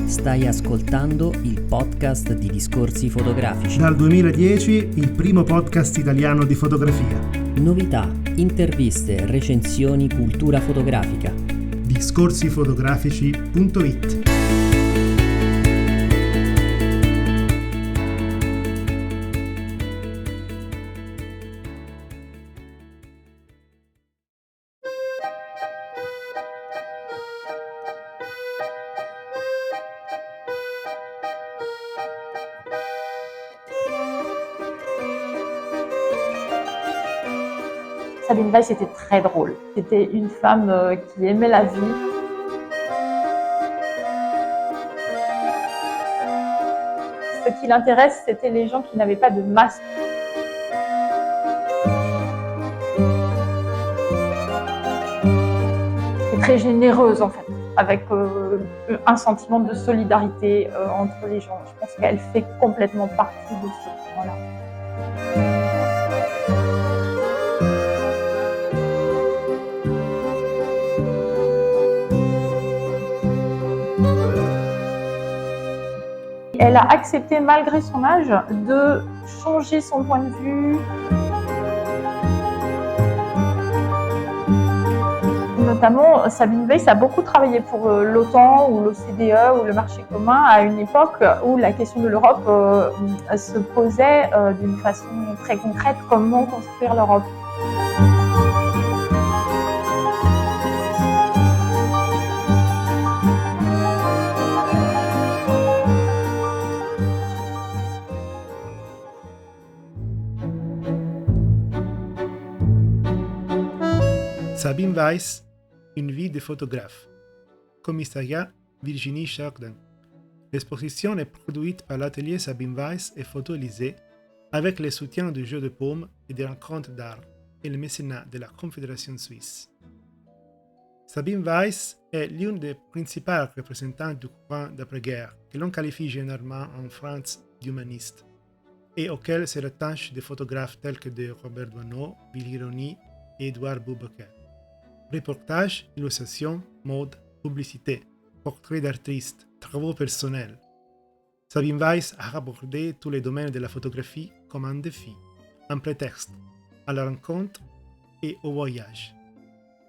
Stai ascoltando il podcast di Discorsi Fotografici. Dal 2010 il primo podcast italiano di fotografia. Novità, interviste, recensioni, cultura fotografica. Discorsifotografici.it. Sabine Weiss était très drôle. C'était une femme qui aimait la vie. Ce qui l'intéresse, c'était les gens qui n'avaient pas de masque. Et très généreuse en fait, avec un sentiment de solidarité entre les gens. Je pense qu'elle fait complètement partie de ce courant-là. Elle a accepté, malgré son âge, de changer son point de vue. Notamment, Sabine Weiss a beaucoup travaillé pour l'OTAN ou l'OCDE ou le marché commun à une époque où la question de l'Europe se posait d'une façon très concrète, comment construire l'Europe. Sabine Weiss, une vie de photographe. Commissariat Virginie Chardin. L'exposition est produite par l'atelier Sabine Weiss et Photo Élysée avec le soutien du Jeu de Paume et des rencontres d'art et le mécénat de la Confédération suisse. Sabine Weiss est l'une des principales représentantes du courant d'après-guerre que l'on qualifie généralement en France d'humaniste et auquel se rattachent des photographes tels que de Robert Doisneau, Willy Rony et Édouard Boubacar. Reportages, illustrations, mode, publicité, portraits d'artistes, travaux personnels. Sabine Weiss a abordé tous les domaines de la photographie comme un défi, un prétexte, à la rencontre et au voyage.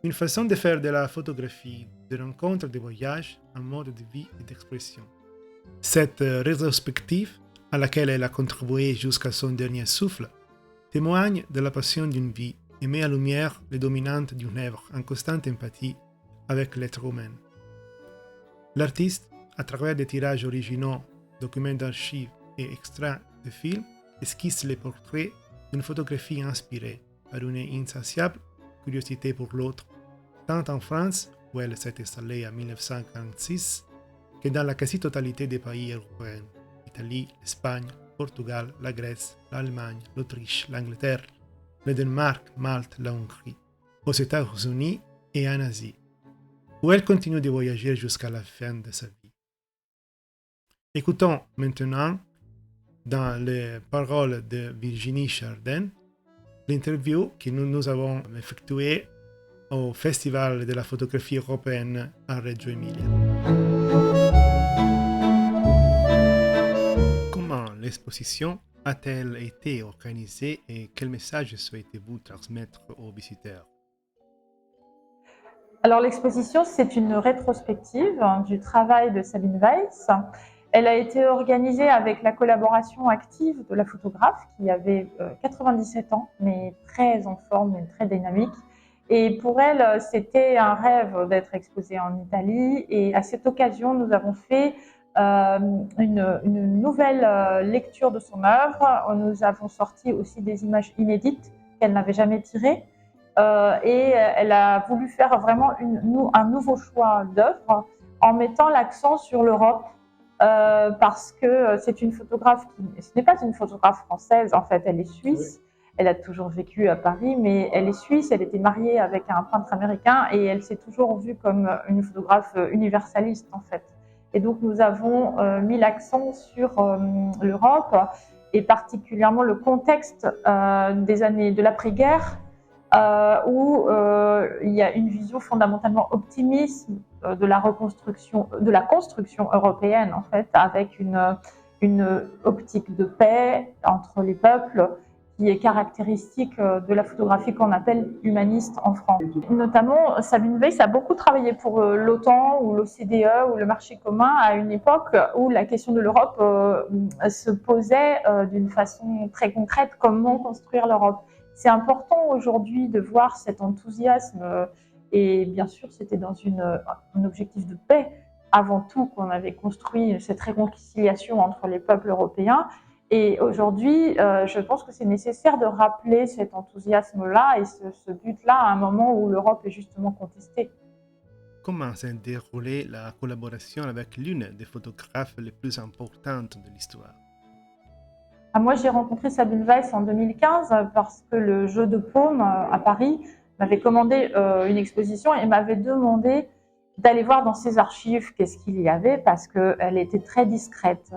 Une façon de faire de la photographie, de rencontres, de voyages, un mode de vie et d'expression. Cette rétrospective, à laquelle elle a contribué jusqu'à son dernier souffle, témoigne de la passion d'une vie et met à lumière les dominantes d'une œuvre en constante empathie avec l'être humain. L'artiste, à travers des tirages originaux, documents d'archives et extraits de films, esquisse les portraits d'une photographie inspirée par une insatiable curiosité pour l'autre, tant en France, où elle s'est installée en 1946, que dans la quasi-totalité des pays européens, l'Italie, l'Espagne, le Portugal, la Grèce, l'Allemagne, l'Autriche, l'Angleterre, le Danemark, Malte, la Hongrie, aux États-Unis et en Asie, où elle continue de voyager jusqu'à la fin de sa vie. Écoutons maintenant, dans les paroles de Virginie Chardin, l'interview que nous avons effectuée au Festival de la photographie européenne à Reggio Emilia. Comment l'exposition a-t-elle été organisée et quel message souhaitez-vous transmettre aux visiteurs? Alors l'exposition, c'est une rétrospective du travail de Sabine Weiss. Elle a été organisée avec la collaboration active de la photographe qui avait 97 ans, mais très en forme et très dynamique. Et pour elle, c'était un rêve d'être exposée en Italie. Et à cette occasion, nous avons fait une nouvelle lecture de son œuvre. Nous avons sorti aussi des images inédites qu'elle n'avait jamais tirées. Et elle a voulu faire vraiment un nouveau choix d'œuvre en mettant l'accent sur l'Europe. Parce que c'est une photographe ce n'est pas une photographe française en fait, elle est suisse. Oui. Elle a toujours vécu à Paris, mais elle est suisse, elle était mariée avec un peintre américain et elle s'est toujours vue comme une photographe universaliste en fait. Et donc nous avons mis l'accent sur l'Europe et particulièrement le contexte des années de l'après-guerre où il y a une vision fondamentalement optimiste de la reconstruction, de la construction européenne en fait, avec une optique de paix entre les peuples qui est caractéristique de la photographie qu'on appelle humaniste en France. Notamment, Sabine Weiss a beaucoup travaillé pour l'OTAN ou l'OCDE ou le marché commun à une époque où la question de l'Europe se posait d'une façon très concrète, comment construire l'Europe. C'est important aujourd'hui de voir cet enthousiasme et bien sûr c'était dans un objectif de paix avant tout qu'on avait construit cette réconciliation entre les peuples européens. Et aujourd'hui, je pense que c'est nécessaire de rappeler cet enthousiasme-là et ce but-là à un moment où l'Europe est justement contestée. Comment s'est déroulée la collaboration avec l'une des photographes les plus importantes de l'histoire? Moi, j'ai rencontré Sabine Weiss en 2015 parce que le Jeu de Paume à Paris m'avait commandé une exposition et m'avait demandé d'aller voir dans ses archives qu'est-ce qu'il y avait parce qu'elle était très discrète.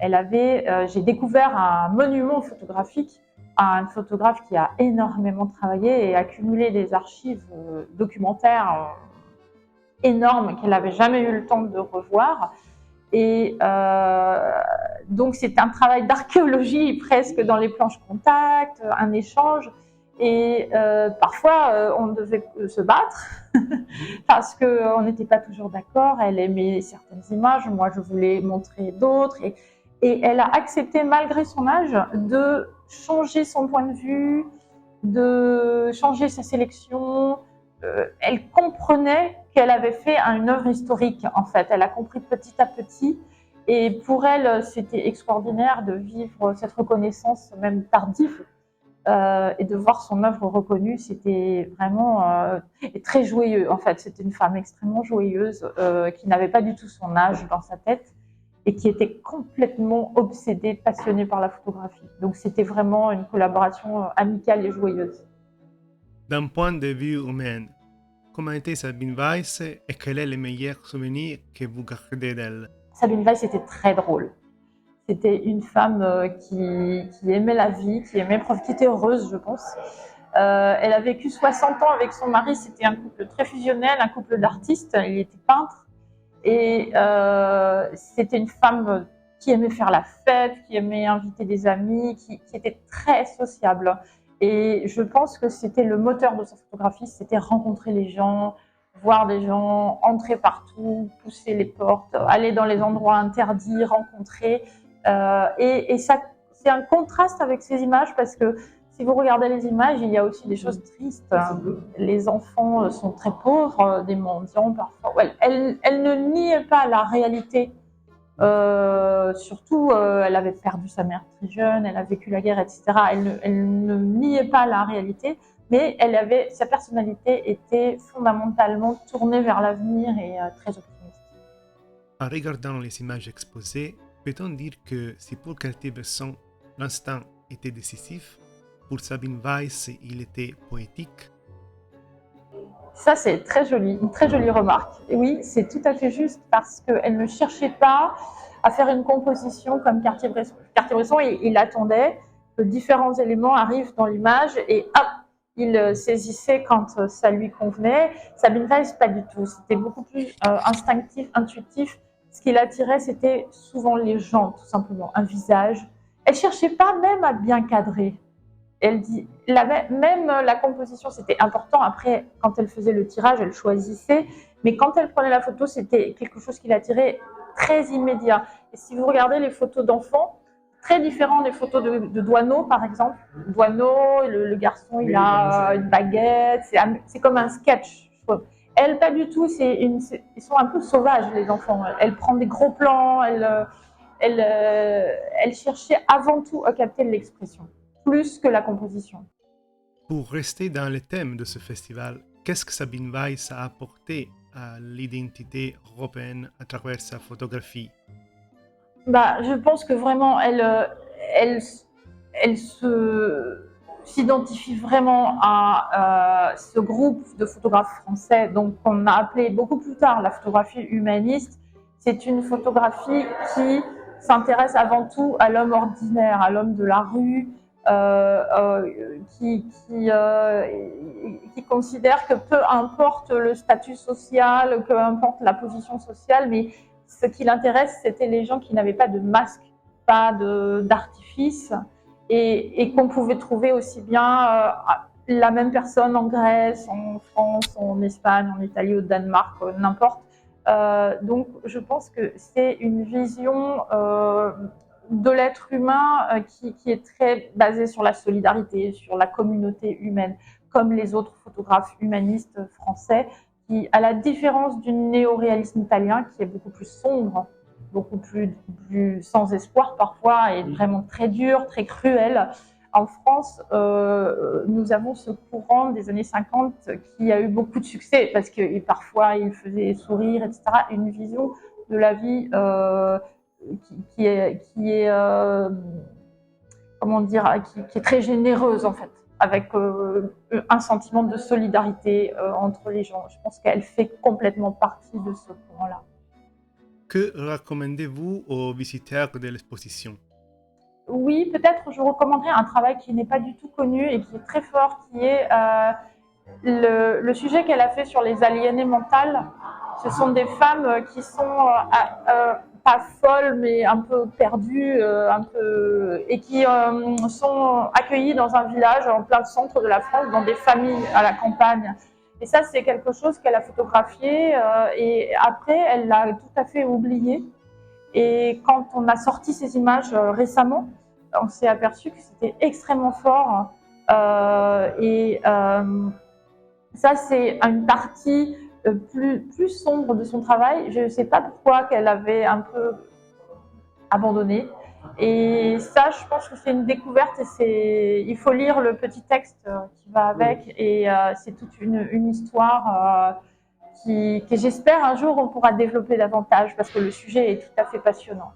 J'ai découvert un monument photographique à un photographe qui a énormément travaillé et accumulé des archives documentaires énormes qu'elle n'avait jamais eu le temps de revoir. Et donc c'est un travail d'archéologie presque dans les planches contact, un échange. Et parfois on devait se battre parce qu'on n'était pas toujours d'accord. Elle aimait certaines images, moi je voulais montrer d'autres. Et elle a accepté, malgré son âge, de changer son point de vue, de changer sa sélection. Elle comprenait qu'elle avait fait une œuvre historique, en fait. Elle a compris petit à petit. Et pour elle, c'était extraordinaire de vivre cette reconnaissance, même tardive, et de voir son œuvre reconnue. C'était vraiment très joyeux, en fait. C'était une femme extrêmement joyeuse, qui n'avait pas du tout son âge dans sa tête, et qui était complètement obsédée, passionnée par la photographie. Donc c'était vraiment une collaboration amicale et joyeuse. D'un point de vue humain, comment était Sabine Weiss et quel est le meilleur souvenir que vous gardez d'elle? Sabine Weiss était très drôle. C'était une femme qui aimait la vie, qui était heureuse, je pense. Elle a vécu 60 ans avec son mari, c'était un couple très fusionnel, un couple d'artistes, il était peintre. Et c'était une femme qui aimait faire la fête, qui aimait inviter des amis, qui était très sociable. Et je pense que c'était le moteur de sa photographie, c'était rencontrer les gens, voir des gens, entrer partout, pousser les portes, aller dans les endroits interdits, rencontrer. Et ça, c'est un contraste avec ces images parce que si vous regardez les images, il y a aussi des choses tristes. Les enfants sont très pauvres, des mendiants parfois. Elle ne niait pas la réalité. Surtout, elle avait perdu sa mère très jeune, elle a vécu la guerre, etc. Elle ne niait pas la réalité, mais sa personnalité était fondamentalement tournée vers l'avenir et très optimiste. En regardant les images exposées, peut-on dire que si pour Cartier-Bresson, l'instant était décisif, pour Sabine Weiss, il était poétique? Ça, c'est une très jolie remarque. Et oui, c'est tout à fait juste parce qu'elle ne cherchait pas à faire une composition comme Cartier-Bresson. Cartier-Bresson, il attendait que différents éléments arrivent dans l'image et hop, il saisissait quand ça lui convenait. Sabine Weiss, pas du tout. C'était beaucoup plus instinctif, intuitif. Ce qui l'attirait, c'était souvent les gens, tout simplement, un visage. Elle cherchait pas même à bien cadrer. Elle dit, même la composition, c'était important. Après, quand elle faisait le tirage, elle choisissait. Mais quand elle prenait la photo, c'était quelque chose qui l'attirait très immédiat. Et si vous regardez les photos d'enfants, très différent des photos de Doisneau, par exemple. Doisneau, le garçon, il a une baguette. C'est comme un sketch. Elle, pas du tout. Ils sont un peu sauvages, les enfants. Elle prend des gros plans. Elle cherchait avant tout à capter l'expression, plus que la composition. Pour rester dans le thème de ce festival, qu'est-ce que Sabine Weiss a apporté à l'identité européenne à travers sa photographie? Je pense que vraiment, elle s'identifie vraiment à ce groupe de photographes français, donc qu'on a appelé beaucoup plus tard la photographie humaniste. C'est une photographie qui s'intéresse avant tout à l'homme ordinaire, à l'homme de la rue, qui considère que peu importe le statut social, peu importe la position sociale, mais ce qui l'intéresse, c'était les gens qui n'avaient pas de masque, pas d'artifice, et qu'on pouvait trouver aussi bien la même personne en Grèce, en France, en Espagne, en Italie, au Danemark, n'importe. Donc je pense que c'est une vision de l'être humain qui est très basée sur la solidarité, sur la communauté humaine, comme les autres photographes humanistes français, qui, à la différence du néoréalisme italien, qui est beaucoup plus sombre, beaucoup plus sans espoir parfois, et vraiment très dur, très cruel. En France, nous avons ce courant des années 50 qui a eu beaucoup de succès, parce que parfois il faisait sourire, etc. Une vision de la vie qui est comment dire, qui est très généreuse en fait, avec un sentiment de solidarité entre les gens. Je pense qu'elle fait complètement partie de ce courant-là. Que recommandez-vous aux visiteurs de l'exposition? Oui, peut-être je recommanderais un travail qui n'est pas du tout connu et qui est très fort, qui est le sujet qu'elle a fait sur les aliénées mentales. Ce sont des femmes qui sont pas folles, mais un peu perdues, et qui sont accueillies dans un village en plein centre de la France, dans des familles à la campagne. Et ça, c'est quelque chose qu'elle a photographié et après, elle l'a tout à fait oublié. Et quand on a sorti ces images récemment, on s'est aperçu que c'était extrêmement fort. Ça, c'est une partie plus sombre de son travail. Je ne sais pas pourquoi qu'elle avait un peu abandonné. Et ça, je pense que c'est une découverte. Il faut lire le petit texte qui va avec. Et c'est toute une histoire que j'espère un jour on pourra développer davantage parce que le sujet est tout à fait passionnant.